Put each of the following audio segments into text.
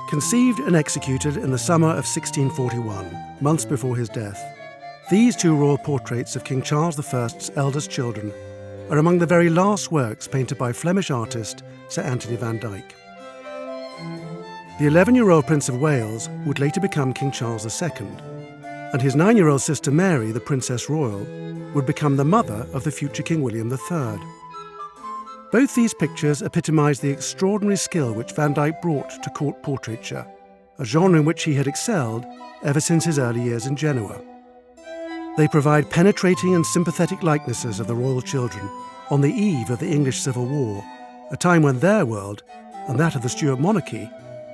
Conceived and executed in the summer of 1641, months before his death, these two royal portraits of King Charles I's eldest children are among the very last works painted by Flemish artist Sir Anthony Van Dyck. The 11-year-old Prince of Wales would later become King Charles II, and his 9-year-old sister Mary, the Princess Royal, would become the mother of the future King William III. Both these pictures epitomise the extraordinary skill which Van Dyck brought to court portraiture, a genre in which he had excelled ever since his early years in Genoa. They provide penetrating and sympathetic likenesses of the royal children on the eve of the English Civil War, a time when their world, and that of the Stuart monarchy,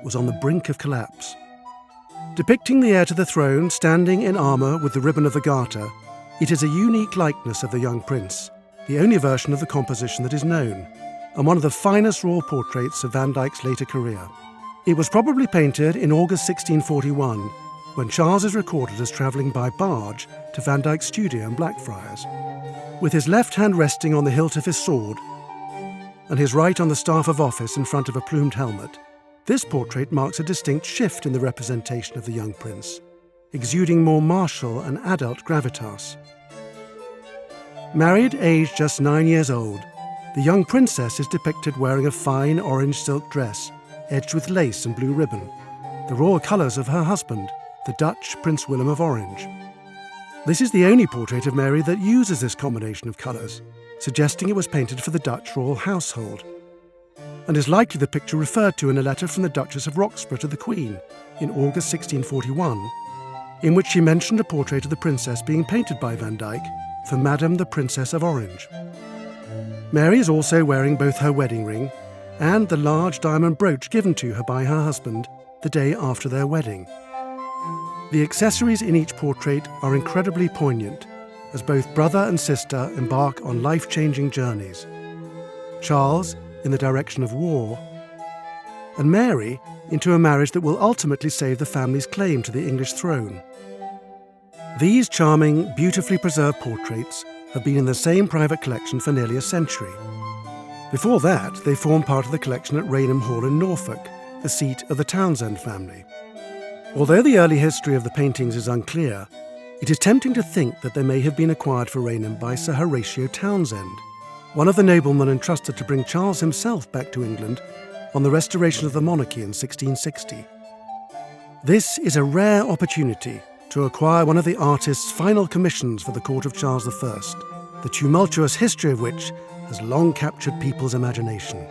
was on the brink of collapse. Depicting the heir to the throne standing in armour with the ribbon of the Garter, it is a unique likeness of the young prince, the only version of the composition that is known, and one of the finest royal portraits of Van Dyck's later career. It was probably painted in August 1641, when Charles is recorded as travelling by barge to Van Dyck's studio in Blackfriars. With his left hand resting on the hilt of his sword, and his right on the staff of office in front of a plumed helmet, this portrait marks a distinct shift in the representation of the young prince, exuding more martial and adult gravitas. Married, aged just 9 years old, the young princess is depicted wearing a fine orange silk dress, edged with lace and blue ribbon, the royal colours of her husband, the Dutch Prince Willem of Orange. This is the only portrait of Mary that uses this combination of colours, suggesting it was painted for the Dutch royal household, and is likely the picture referred to in a letter from the Duchess of Roxburgh to the Queen in August 1641, in which she mentioned a portrait of the princess being painted by Van Dyck for Madame the Princess of Orange. Mary is also wearing both her wedding ring and the large diamond brooch given to her by her husband the day after their wedding. The accessories in each portrait are incredibly poignant, as both brother and sister embark on life-changing journeys. Charles in the direction of war, and Mary into a marriage that will ultimately save the family's claim to the English throne. These charming, beautifully preserved portraits have been in the same private collection for nearly a century. Before that, they formed part of the collection at Rainham Hall in Norfolk, the seat of the Townsend family. Although the early history of the paintings is unclear, it is tempting to think that they may have been acquired for Rainham by Sir Horatio Townsend, one of the noblemen entrusted to bring Charles himself back to England on the restoration of the monarchy in 1660. This is a rare opportunity to acquire one of the artist's final commissions for the court of Charles I, the tumultuous history of which has long captured people's imagination.